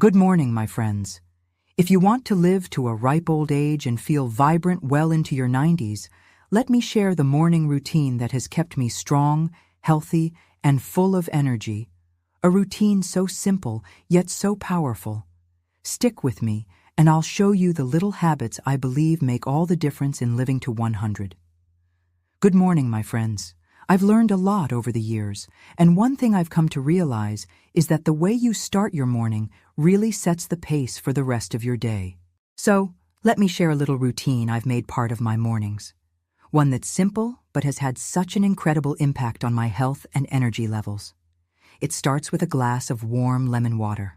Good morning, my friends. If you want to live to a ripe old age and feel vibrant well into your 90s, let me share the morning routine that has kept me strong, healthy, and full of energy. A routine so simple, yet so powerful. Stick with me, and I'll show you the little habits I believe make all the difference in living to 100. Good morning, my friends. I've learned a lot over the years, and one thing I've come to realize is that the way you start your morning really sets the pace for the rest of your day. So, let me share a little routine I've made part of my mornings. One that's simple, but has had such an incredible impact on my health and energy levels. It starts with a glass of warm lemon water.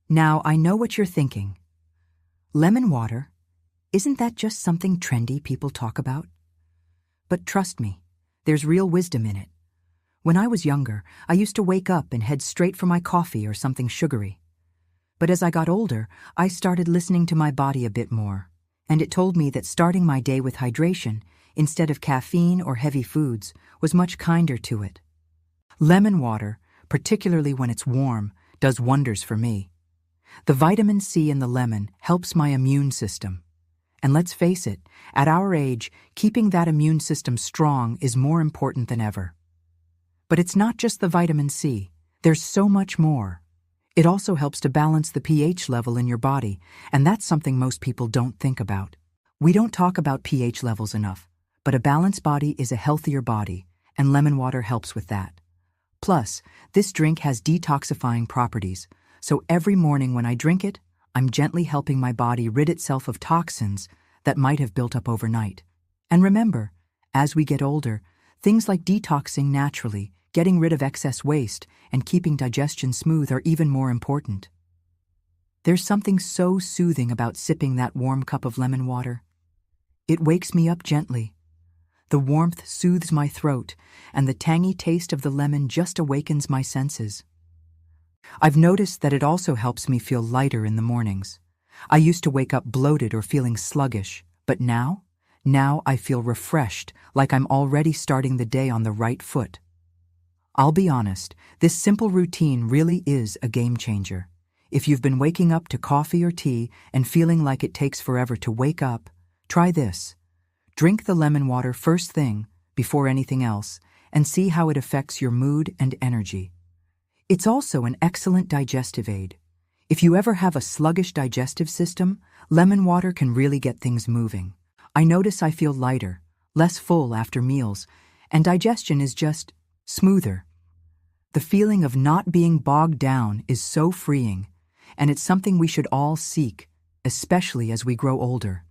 Now, I know what you're thinking. Lemon water? Isn't that just something trendy people talk about? But trust me, there's real wisdom in it. When I was younger, I used to wake up and head straight for my coffee or something sugary. But as I got older, I started listening to my body a bit more, and it told me that starting my day with hydration, instead of caffeine or heavy foods, was much kinder to it. Lemon water, particularly when it's warm, does wonders for me. The vitamin C in the lemon helps my immune system. And let's face it, at our age, keeping that immune system strong is more important than ever. But it's not just the vitamin C. There's so much more. It also helps to balance the pH level in your body, and that's something most people don't think about. We don't talk about pH levels enough, but a balanced body is a healthier body, and lemon water helps with that. Plus, this drink has detoxifying properties, so every morning when I drink it, I'm gently helping my body rid itself of toxins that might have built up overnight. And remember, as we get older, things like detoxing naturally, getting rid of excess waste, and keeping digestion smooth are even more important. There's something so soothing about sipping that warm cup of lemon water. It wakes me up gently. The warmth soothes my throat, and the tangy taste of the lemon just awakens my senses. I've noticed that it also helps me feel lighter in the mornings. I used to wake up bloated or feeling sluggish, but now I feel refreshed, like I'm already starting the day on the right foot. I'll be honest, this simple routine really is a game changer. If you've been waking up to coffee or tea and feeling like it takes forever to wake up, try this. Drink the lemon water first thing, before anything else, and see how it affects your mood and energy. It's also an excellent digestive aid. If you ever have a sluggish digestive system, lemon water can really get things moving. I notice I feel lighter, less full after meals, and digestion is just smoother. The feeling of not being bogged down is so freeing, and it's something we should all seek, especially as we grow older.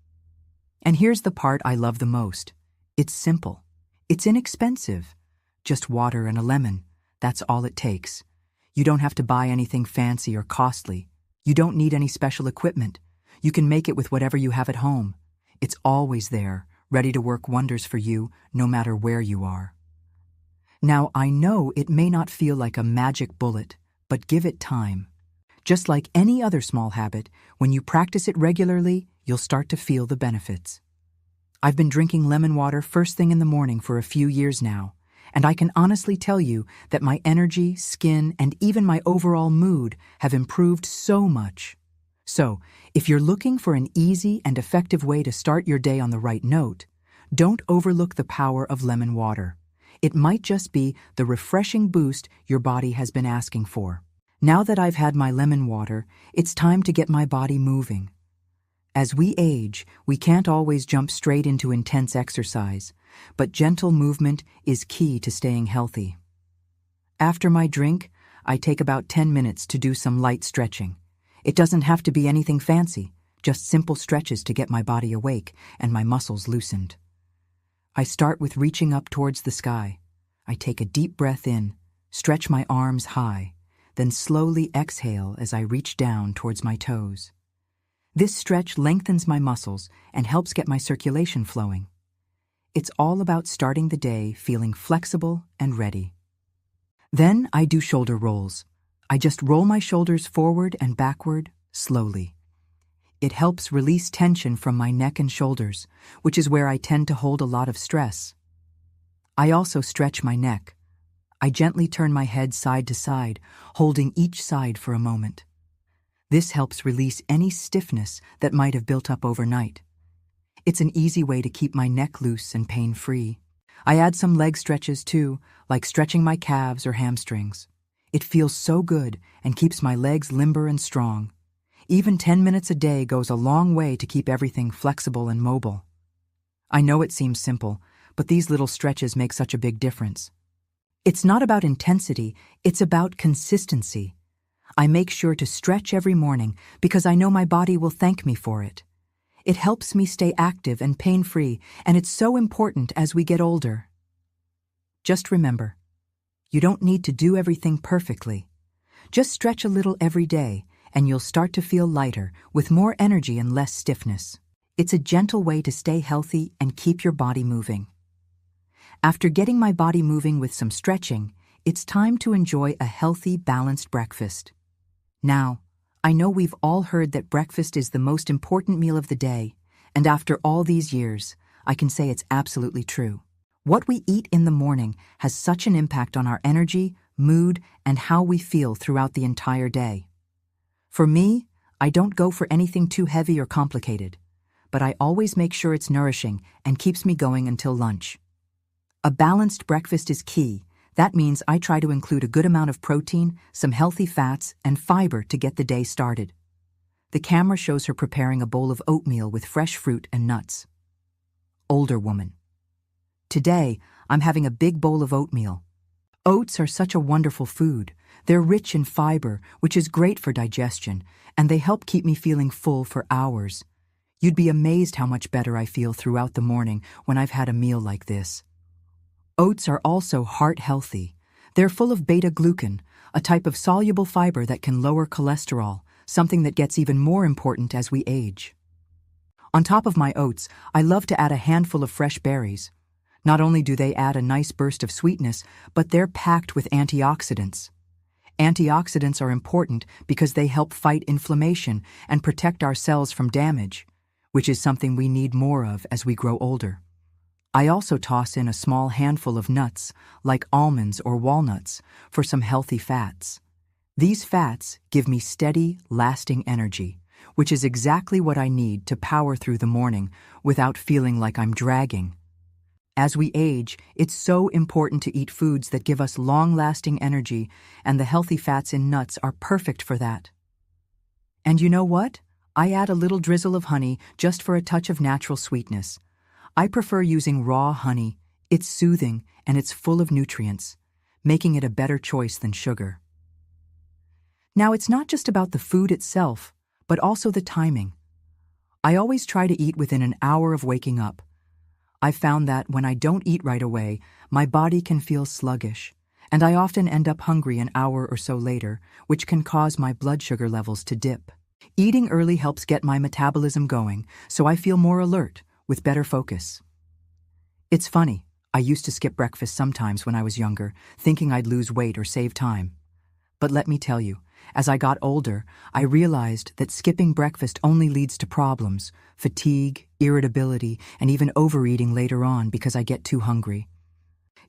And here's the part I love the most. It's simple. It's inexpensive. Just water and a lemon. That's all it takes. You don't have to buy anything fancy or costly. You don't need any special equipment. You can make it with whatever you have at home. It's always there, ready to work wonders for you, no matter where you are. Now, I know it may not feel like a magic bullet, but give it time. Just like any other small habit, when you practice it regularly, you'll start to feel the benefits. I've been drinking lemon water first thing in the morning for a few years now, and I can honestly tell you that my energy, skin, and even my overall mood have improved so much. So, if you're looking for an easy and effective way to start your day on the right note, don't overlook the power of lemon water. It might just be the refreshing boost your body has been asking for. Now that I've had my lemon water, it's time to get my body moving. As we age, we can't always jump straight into intense exercise, but gentle movement is key to staying healthy. After my drink, I take about 10 minutes to do some light stretching. It doesn't have to be anything fancy, just simple stretches to get my body awake and my muscles loosened. I start with reaching up towards the sky. I take a deep breath in, stretch my arms high, then slowly exhale as I reach down towards my toes. This stretch lengthens my muscles and helps get my circulation flowing. It's all about starting the day feeling flexible and ready. Then I do shoulder rolls. I just roll my shoulders forward and backward, slowly. It helps release tension from my neck and shoulders, which is where I tend to hold a lot of stress. I also stretch my neck. I gently turn my head side to side, holding each side for a moment. This helps release any stiffness that might have built up overnight. It's an easy way to keep my neck loose and pain-free. I add some leg stretches too, like stretching my calves or hamstrings. It feels so good and keeps my legs limber and strong. Even 10 minutes a day goes a long way to keep everything flexible and mobile. I know it seems simple, but these little stretches make such a big difference. It's not about intensity, it's about consistency. I make sure to stretch every morning because I know my body will thank me for it. It helps me stay active and pain-free, and it's so important as we get older. Just remember, you don't need to do everything perfectly. Just stretch a little every day, and you'll start to feel lighter, with more energy and less stiffness. It's a gentle way to stay healthy and keep your body moving. After getting my body moving with some stretching, it's time to enjoy a healthy, balanced breakfast. Now, I know we've all heard that breakfast is the most important meal of the day, and after all these years, I can say it's absolutely true. What we eat in the morning has such an impact on our energy, mood, and how we feel throughout the entire day. For me, I don't go for anything too heavy or complicated, but I always make sure it's nourishing and keeps me going until lunch. A balanced breakfast is key. That means I try to include a good amount of protein, some healthy fats, and fiber to get the day started. The camera shows her preparing a bowl of oatmeal with fresh fruit and nuts. Older woman. Today, I'm having a big bowl of oatmeal. Oats are such a wonderful food. They're rich in fiber, which is great for digestion, and they help keep me feeling full for hours. You'd be amazed how much better I feel throughout the morning when I've had a meal like this. Oats are also heart-healthy. They're full of beta-glucan, a type of soluble fiber that can lower cholesterol, something that gets even more important as we age. On top of my oats, I love to add a handful of fresh berries. Not only do they add a nice burst of sweetness, but they're packed with antioxidants. Antioxidants are important because they help fight inflammation and protect our cells from damage, which is something we need more of as we grow older. I also toss in a small handful of nuts, like almonds or walnuts, for some healthy fats. These fats give me steady, lasting energy, which is exactly what I need to power through the morning without feeling like I'm dragging. As we age, it's so important to eat foods that give us long-lasting energy, and the healthy fats in nuts are perfect for that. And you know what? I add a little drizzle of honey just for a touch of natural sweetness. I prefer using raw honey. It's soothing and it's full of nutrients, making it a better choice than sugar. Now, it's not just about the food itself, but also the timing. I always try to eat within an hour of waking up. I've found that when I don't eat right away, my body can feel sluggish, and I often end up hungry an hour or so later, which can cause my blood sugar levels to dip. Eating early helps get my metabolism going, so I feel more alert, with better focus. It's funny, I used to skip breakfast sometimes when I was younger, thinking I'd lose weight or save time. But let me tell you, as I got older, I realized that skipping breakfast only leads to problems, fatigue, irritability, and even overeating later on because I get too hungry.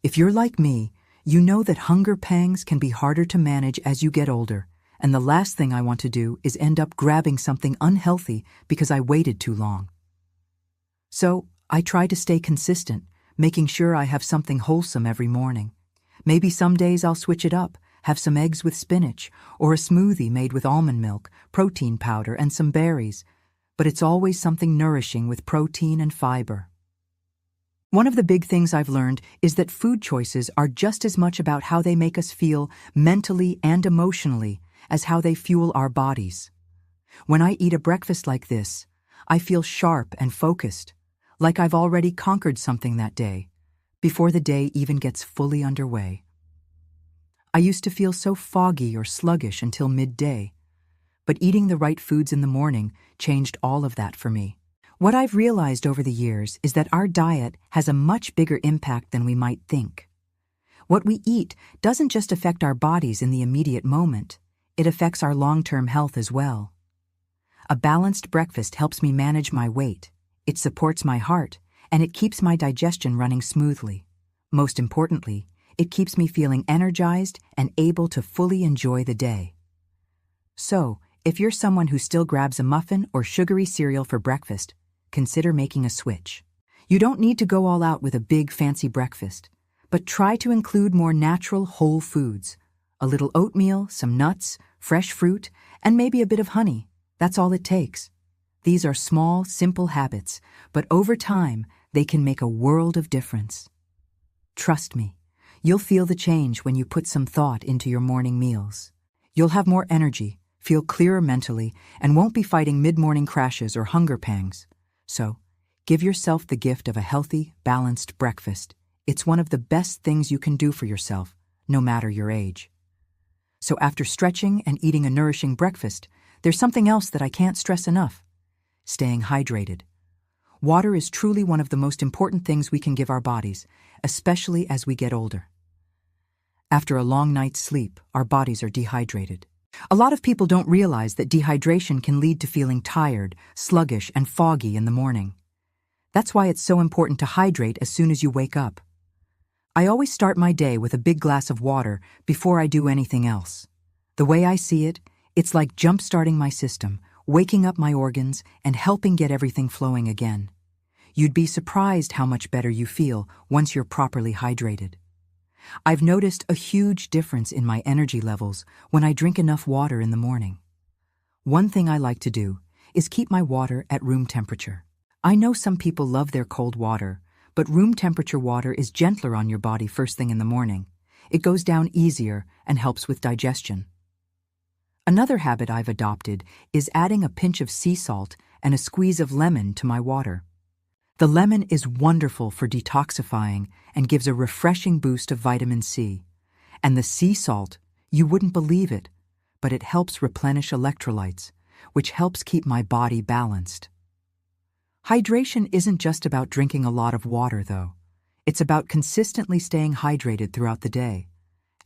If you're like me, you know that hunger pangs can be harder to manage as you get older, and the last thing I want to do is end up grabbing something unhealthy because I waited too long. So, I try to stay consistent, making sure I have something wholesome every morning. Maybe some days I'll switch it up, have some eggs with spinach, or a smoothie made with almond milk, protein powder, and some berries. But it's always something nourishing with protein and fiber. One of the big things I've learned is that food choices are just as much about how they make us feel mentally and emotionally as how they fuel our bodies. When I eat a breakfast like this, I feel sharp and focused, like I've already conquered something that day, before the day even gets fully underway. I used to feel so foggy or sluggish until midday, but eating the right foods in the morning changed all of that for me. What I've realized over the years is that our diet has a much bigger impact than we might think. What we eat doesn't just affect our bodies in the immediate moment, it affects our long-term health as well. A balanced breakfast helps me manage my weight, it supports my heart, and it keeps my digestion running smoothly. Most importantly, it keeps me feeling energized and able to fully enjoy the day. So, If you're someone who still grabs a muffin or sugary cereal for breakfast, consider making a switch. You don't need to go all out with a big fancy breakfast, but try to include more natural whole foods. A little oatmeal, some nuts, fresh fruit, and maybe a bit of honey. That's all it takes. These are small, simple habits, but over time, they can make a world of difference. Trust me, you'll feel the change when you put some thought into your morning meals. You'll have more energy, feel clearer mentally, and won't be fighting mid-morning crashes or hunger pangs. So, give yourself the gift of a healthy, balanced breakfast. It's one of the best things you can do for yourself, no matter your age. So after stretching and eating a nourishing breakfast, there's something else that I can't stress enough: staying hydrated. Water is truly one of the most important things we can give our bodies, especially as we get older. After a long night's sleep, our bodies are dehydrated. A lot of people don't realize that dehydration can lead to feeling tired, sluggish, and foggy in the morning. That's why it's so important to hydrate as soon as you wake up. I always start my day with a big glass of water before I do anything else. The way I see it, it's like jump-starting my system, waking up my organs, and helping get everything flowing again. You'd be surprised how much better you feel once you're properly hydrated. I've noticed a huge difference in my energy levels when I drink enough water in the morning. One thing I like to do is keep my water at room temperature. I know some people love their cold water, but room temperature water is gentler on your body first thing in the morning. It goes down easier and helps with digestion. Another habit I've adopted is adding a pinch of sea salt and a squeeze of lemon to my water. The lemon is wonderful for detoxifying and gives a refreshing boost of vitamin C. And the sea salt, you wouldn't believe it, but it helps replenish electrolytes, which helps keep my body balanced. Hydration isn't just about drinking a lot of water, though. It's about consistently staying hydrated throughout the day.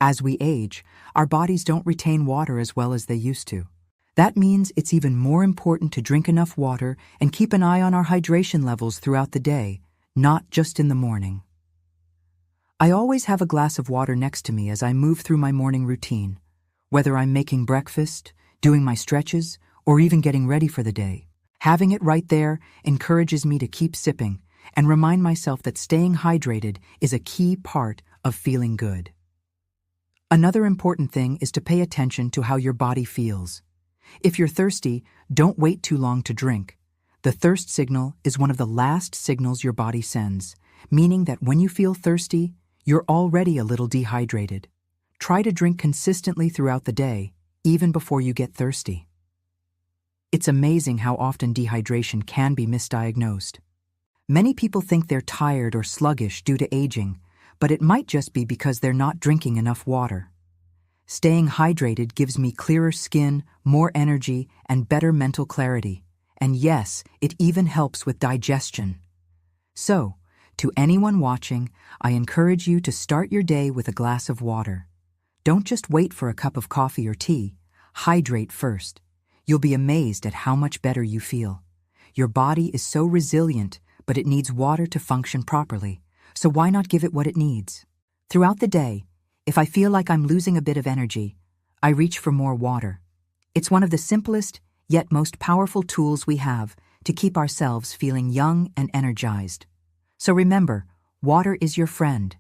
As we age, our bodies don't retain water as well as they used to. That means it's even more important to drink enough water and keep an eye on our hydration levels throughout the day, not just in the morning. I always have a glass of water next to me as I move through my morning routine, whether I'm making breakfast, doing my stretches, or even getting ready for the day. Having it right there encourages me to keep sipping and remind myself that staying hydrated is a key part of feeling good. Another important thing is to pay attention to how your body feels. If you're thirsty, don't wait too long to drink. The thirst signal is one of the last signals your body sends, meaning that when you feel thirsty, you're already a little dehydrated. Try to drink consistently throughout the day, even before you get thirsty. It's amazing how often dehydration can be misdiagnosed. Many people think they're tired or sluggish due to aging, but it might just be because they're not drinking enough water. Staying hydrated gives me clearer skin, more energy, and better mental clarity. And yes, it even helps with digestion. So, to anyone watching, I encourage you to start your day with a glass of water. Don't just wait for a cup of coffee or tea. Hydrate first. You'll be amazed at how much better you feel. Your body is so resilient, but it needs water to function properly. So why not give it what it needs? Throughout the day, if I feel like I'm losing a bit of energy, I reach for more water. It's one of the simplest, yet most powerful tools we have to keep ourselves feeling young and energized. So remember, water is your friend.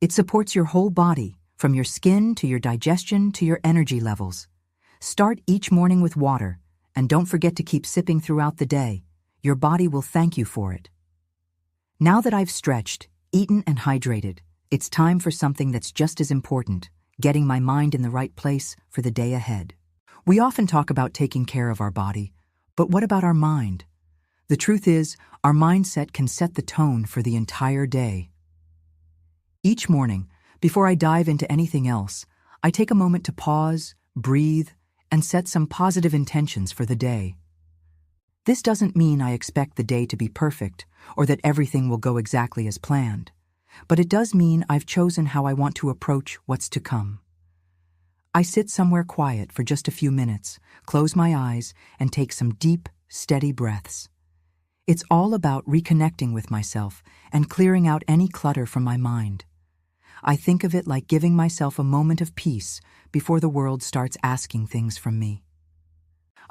It supports your whole body, from your skin to your digestion to your energy levels. Start each morning with water, and don't forget to keep sipping throughout the day. Your body will thank you for it. Now that I've stretched, eaten, and hydrated, it's time for something that's just as important: getting my mind in the right place for the day ahead. We often talk about taking care of our body, but what about our mind? The truth is, our mindset can set the tone for the entire day. Each morning, before I dive into anything else, I take a moment to pause, breathe, and set some positive intentions for the day. This doesn't mean I expect the day to be perfect or that everything will go exactly as planned, but it does mean I've chosen how I want to approach what's to come. I sit somewhere quiet for just a few minutes, close my eyes, and take some deep, steady breaths. It's all about reconnecting with myself and clearing out any clutter from my mind. I think of it like giving myself a moment of peace before the world starts asking things from me.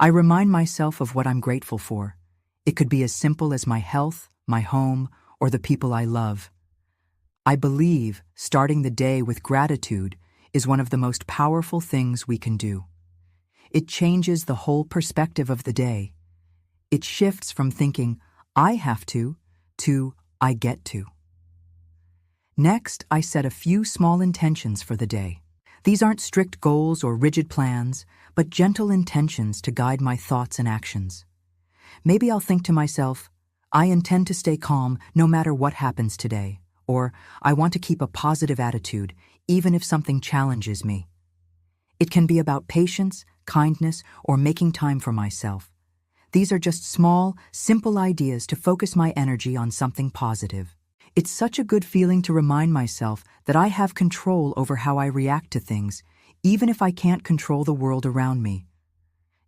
I remind myself of what I'm grateful for. It could be as simple as my health, my home, or the people I love. I believe starting the day with gratitude is one of the most powerful things we can do. It changes the whole perspective of the day. It shifts from thinking, I have to I get to. Next, I set a few small intentions for the day. These aren't strict goals or rigid plans, but gentle intentions to guide my thoughts and actions. Maybe I'll think to myself, I intend to stay calm no matter what happens today, or I want to keep a positive attitude even if something challenges me. It can be about patience, kindness, or making time for myself. These are just small, simple ideas to focus my energy on something positive. It's such a good feeling to remind myself that I have control over how I react to things, even if I can't control the world around me.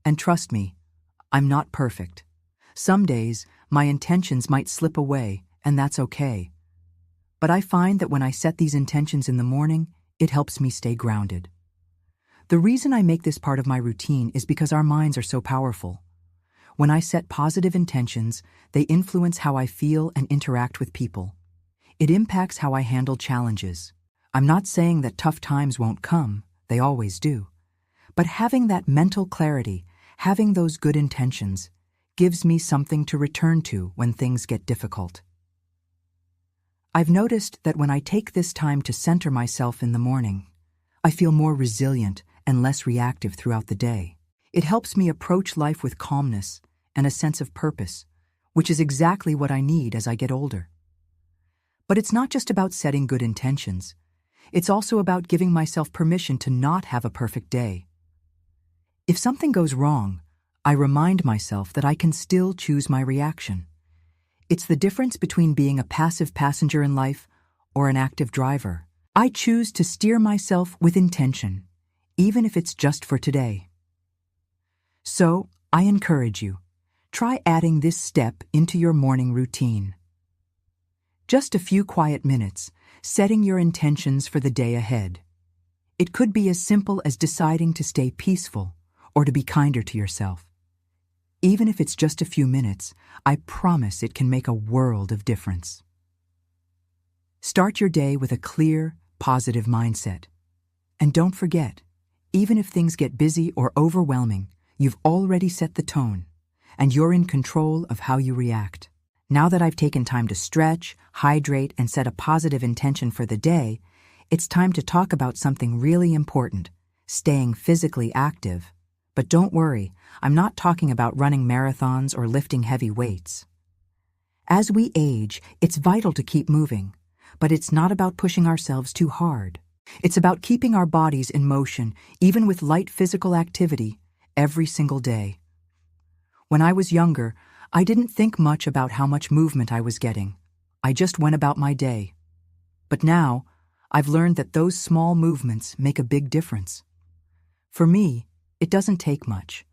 And trust me, I'm not perfect. Some days, my intentions might slip away, and that's okay. But I find that when I set these intentions in the morning, it helps me stay grounded. The reason I make this part of my routine is because our minds are so powerful. When I set positive intentions, they influence how I feel and interact with people. It impacts how I handle challenges. I'm not saying that tough times won't come, they always do. But having that mental clarity, having those good intentions, gives me something to return to when things get difficult. I've noticed that when I take this time to center myself in the morning, I feel more resilient and less reactive throughout the day. It helps me approach life with calmness and a sense of purpose, which is exactly what I need as I get older. But it's not just about setting good intentions. It's also about giving myself permission to not have a perfect day. If something goes wrong, I remind myself that I can still choose my reaction. It's the difference between being a passive passenger in life or an active driver. I choose to steer myself with intention, even if it's just for today. So, I encourage you, try adding this step into your morning routine. Just a few quiet minutes, setting your intentions for the day ahead. It could be as simple as deciding to stay peaceful or to be kinder to yourself. Even if it's just a few minutes, I promise it can make a world of difference. Start your day with a clear, positive mindset. And don't forget, even if things get busy or overwhelming, you've already set the tone, and you're in control of how you react. Now that I've taken time to stretch, hydrate, and set a positive intention for the day, it's time to talk about something really important, staying physically active. But don't worry, I'm not talking about running marathons or lifting heavy weights. As we age, it's vital to keep moving, but it's not about pushing ourselves too hard. It's about keeping our bodies in motion, even with light physical activity, every single day. When I was younger, I didn't think much about how much movement I was getting. I just went about my day. But now, I've learned that those small movements make a big difference. For me, it doesn't take much.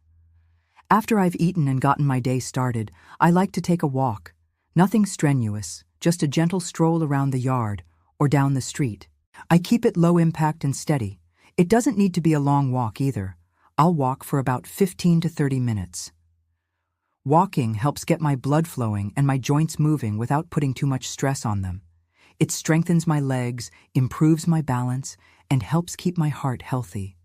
After I've eaten and gotten my day started, I like to take a walk. Nothing strenuous, just a gentle stroll around the yard or down the street. I keep it low impact and steady. It doesn't need to be a long walk either. I'll walk for about 15 to 30 minutes. Walking helps get my blood flowing and my joints moving without putting too much stress on them. It strengthens my legs, improves my balance, and helps keep my heart healthy.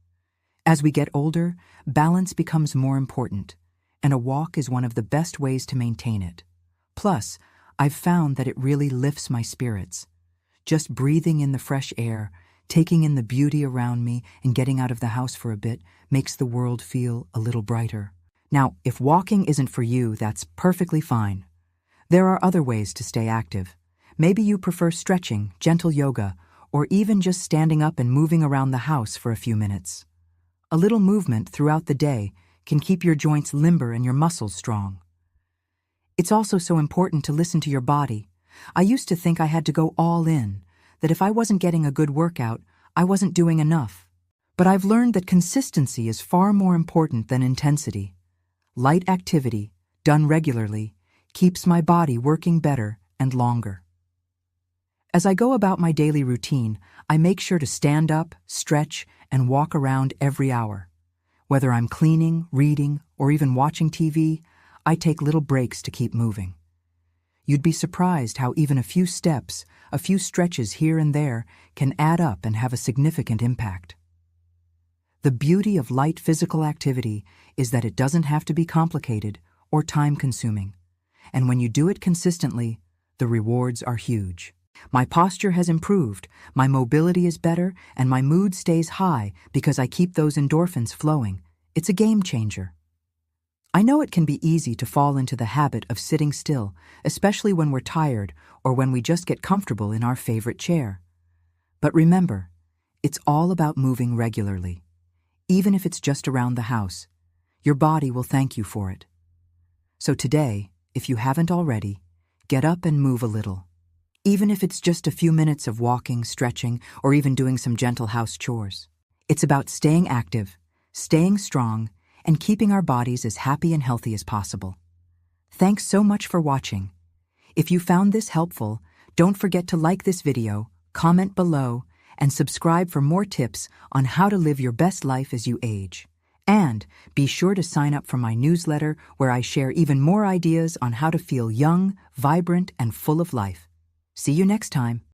As we get older, balance becomes more important, and a walk is one of the best ways to maintain it. Plus, I've found that it really lifts my spirits. Just breathing in the fresh air, taking in the beauty around me, and getting out of the house for a bit makes the world feel a little brighter. Now, if walking isn't for you, that's perfectly fine. There are other ways to stay active. Maybe you prefer stretching, gentle yoga, or even just standing up and moving around the house for a few minutes. A little movement throughout the day can keep your joints limber and your muscles strong. It's also so important to listen to your body. I used to think I had to go all in, that if I wasn't getting a good workout, I wasn't doing enough. But I've learned that consistency is far more important than intensity. Light activity, done regularly, keeps my body working better and longer. As I go about my daily routine, I make sure to stand up, stretch, and walk around every hour. Whether I'm cleaning, reading, or even watching TV, I take little breaks to keep moving. You'd be surprised how even a few steps, a few stretches here and there, can add up and have a significant impact. The beauty of light physical activity is that it doesn't have to be complicated or time-consuming, and when you do it consistently, the rewards are huge. My posture has improved, my mobility is better, and my mood stays high because I keep those endorphins flowing. It's a game changer. I know it can be easy to fall into the habit of sitting still, especially when we're tired or when we just get comfortable in our favorite chair. But remember, it's all about moving regularly. Even if it's just around the house, your body will thank you for it. So today, if you haven't already, get up and move a little. Even if it's just a few minutes of walking, stretching, or even doing some gentle house chores. It's about staying active, staying strong, and keeping our bodies as happy and healthy as possible. Thanks so much for watching. If you found this helpful, don't forget to like this video, comment below, and subscribe for more tips on how to live your best life as you age. And be sure to sign up for my newsletter where I share even more ideas on how to feel young, vibrant, and full of life. See you next time.